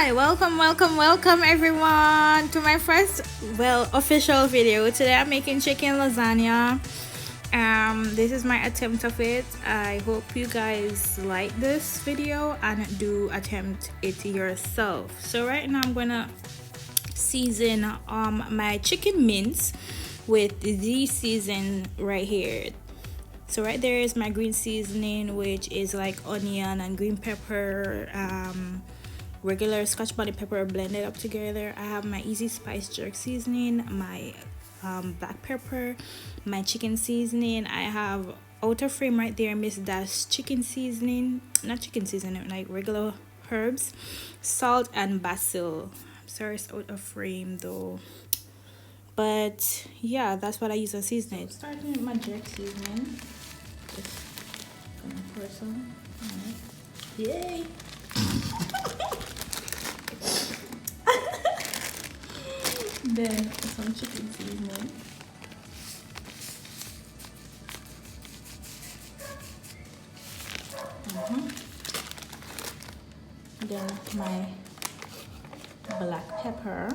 Hi, welcome everyone to my first official video. Today I'm making chicken lasagna. This is my attempt of it. I hope you guys like this video and do attempt it yourself. So right now I'm gonna season my chicken mince with the season right here. So right there is my green seasoning, which is like onion and green pepper, regular scotch bonnet pepper blended up together. I have my Eacispice Jerk seasoning, my black pepper, my chicken seasoning. I have outer frame right there, Miss Dash chicken seasoning, not chicken seasoning, like regular herbs, salt and basil. I'm sorry it's out of frame though, but yeah, that's what I use on seasoning. So starting with my jerk seasoning, just gonna pour some. Alright. Yay! Then some chicken seasoning. Then my black pepper.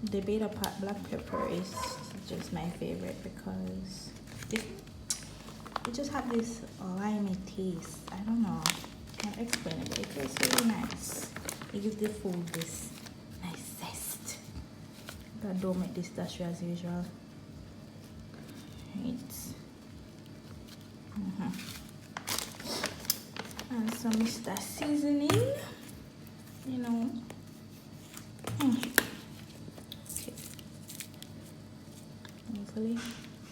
The beta pot black pepper is just my favorite because it just have this limey taste. I don't know, can't explain it, but it tastes really nice. It gives the food this nice zest. But don't make this dashy as usual. Right. And some Mr. seasoning, you know. Okay. Hopefully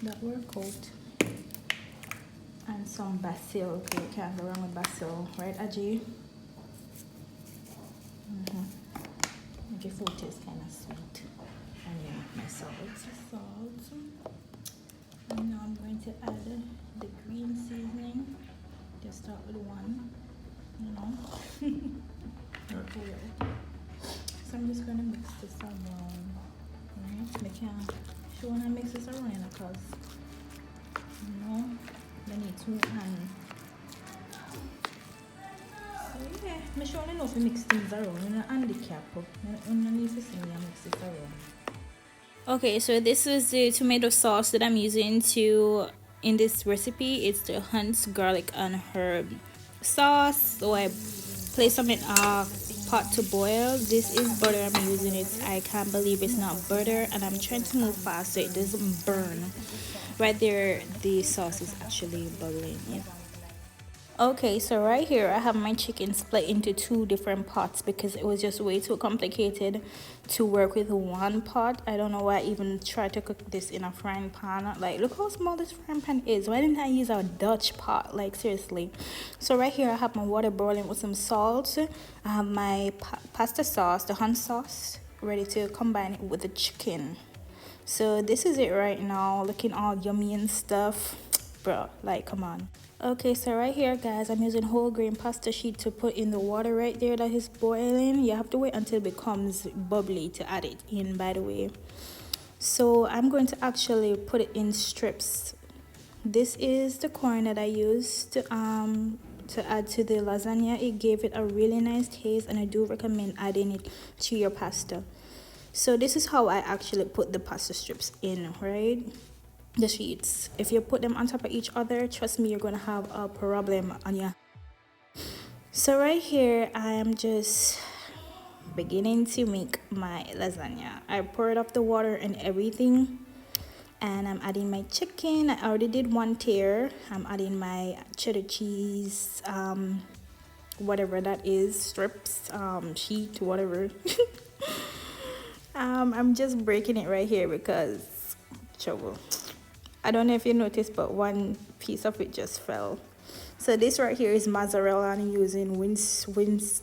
that work out. And some basil. Okay, can't go wrong with basil, right, Aji? Make your food taste kind of sweet. And yeah, my salt. And now I'm going to add the green seasoning. Just start with one, you know. Okay. So I'm just gonna mix this around. Right? I can't show when I mix this around because you know I need two hands. So yeah, I'm sure I know if you mix things around. I'm not handicap. I'm not need to see me mix this around. Okay, so this is the tomato sauce that I'm using in this recipe. It's the Hunt's garlic and herb sauce. So I place some in a pot to boil. This is butter I'm using. It I can't believe it's not butter, and I'm trying to move fast so it doesn't burn. Right there the sauce is actually bubbling. Yeah. Okay, so right here I have my chicken split into two different pots because it was just way too complicated to work with one pot. I don't know why I even tried to cook this in a frying pan. Like, look how small this frying pan is. Why didn't I use a Dutch pot? Like, seriously. So right here I have my water boiling with some salt. I have my pasta sauce, the Hunt sauce, ready to combine it with the chicken. So this is it right now, looking all yummy and stuff. Bro, like, come on. Okay, so right here guys, I'm using whole grain pasta sheet to put in the water right there that is boiling. You have to wait until it becomes bubbly to add it in, by the way. So I'm going to actually put it in strips. This is the corn that I used to add to the lasagna. It gave it a really nice taste, and I do recommend adding it to your pasta. So this is how I actually put the pasta strips in, right? The sheets. If you put them on top of each other, trust me, you're gonna have a problem on your. So right here I am just beginning to make my lasagna. I poured off the water and everything, and I'm adding my chicken. I already did one tier. I'm adding my cheddar cheese, whatever that is, strips, sheet, whatever. I'm just breaking it right here because trouble. I don't know if you noticed, but one piece of it just fell. So this right here is mozzarella. I'm using Winchester's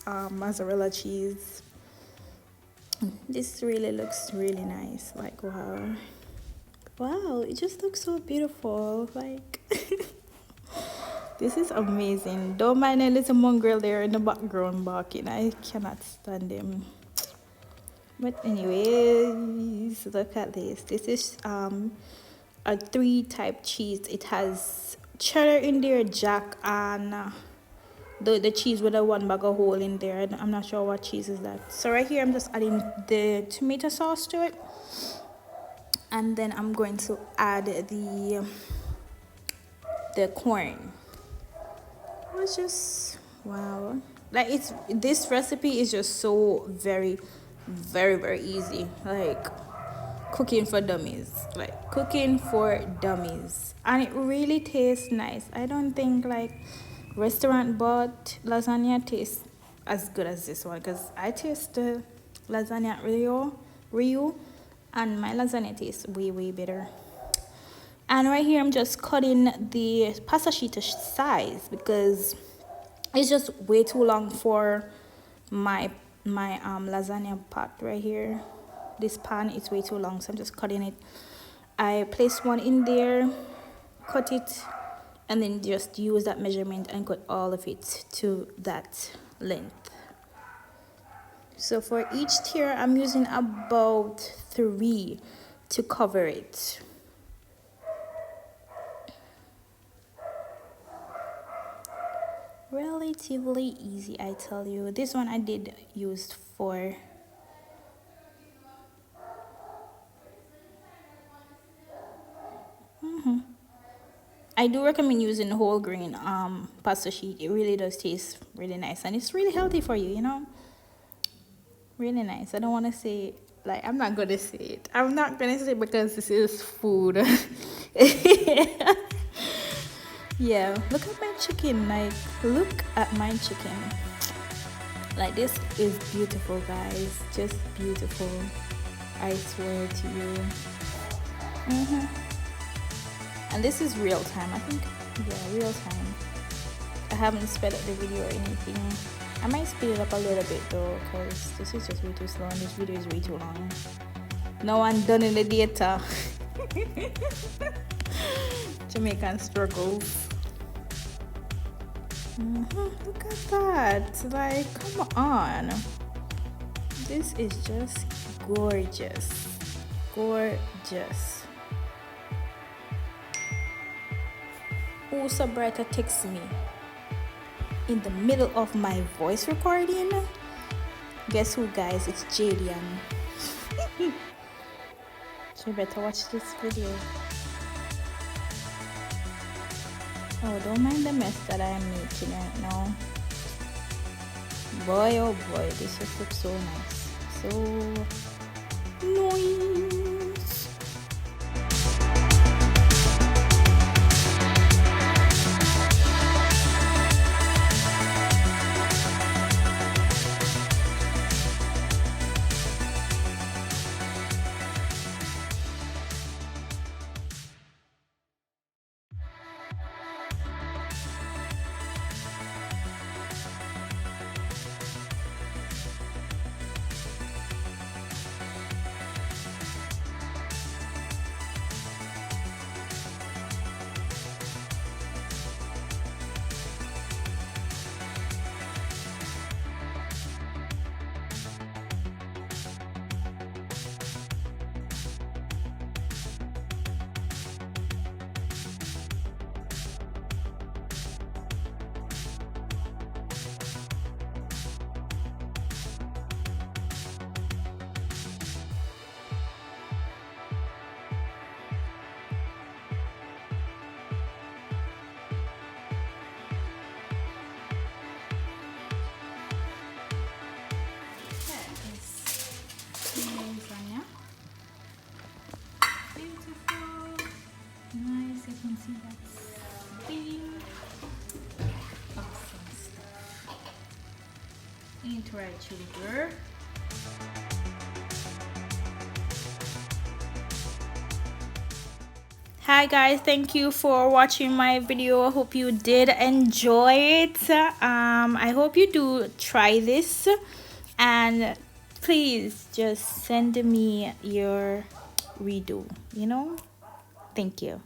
mozzarella cheese. This really looks really nice. Like, wow, it just looks so beautiful. Like, this is amazing. Don't mind a little mongrel there in the background barking. I cannot stand him. But anyways, look at this. This is a 3 type cheese. It has cheddar in there, jack, and the cheese with a one bag of hole in there. I'm not sure what cheese is that. So right here I'm just adding the tomato sauce to it, and then I'm going to add the corn. It's just wow, like this recipe is just so very easy, like cooking for dummies, and it really tastes nice. I don't think like restaurant bought lasagna tastes as good as this one, because I taste the lasagna at Rio, and my lasagna tastes way better. And right here I'm just cutting the pasta sheet to size because it's just way too long for my lasagna pot right here. This pan is way too long, so I'm just cutting it. I place one in there, cut it, and then just use that measurement and cut all of it to that length. So for each tier I'm using about 3 to cover it. Relatively easy, I tell you. This one I did use 4. I do recommend using whole grain pasta sheet. It really does taste really nice, and it's really healthy for you, you know. Really nice. I don't want to say, like, I'm not gonna say it. I'm not gonna say it because this is food. Yeah, look at my chicken. Like, look at my chicken. Like, this is beautiful, guys. Just beautiful. I swear to you. And this is real time, I think. Yeah, real time. I haven't sped up the video or anything. I might speed it up a little bit though, because this is just way too slow and this video is way too long. No one done in the data. Jamaican struggles. Look at that. Like, come on. This is just gorgeous. Gorgeous. Oh, Sabrata texts me in the middle of my voice recording. Guess who, guys? It's Jadian. So you better watch this video. Oh, don't mind the mess that I'm making right now. Boy, oh boy, this just looks so nice. So nice. Lasagna. Beautiful. Nice. You can see that thing. Awesome stuff. Into our sugar. Hi guys, thank you for watching my video. I hope you did enjoy it. I hope you do try this, and please just send me your redo, you know. Thank you.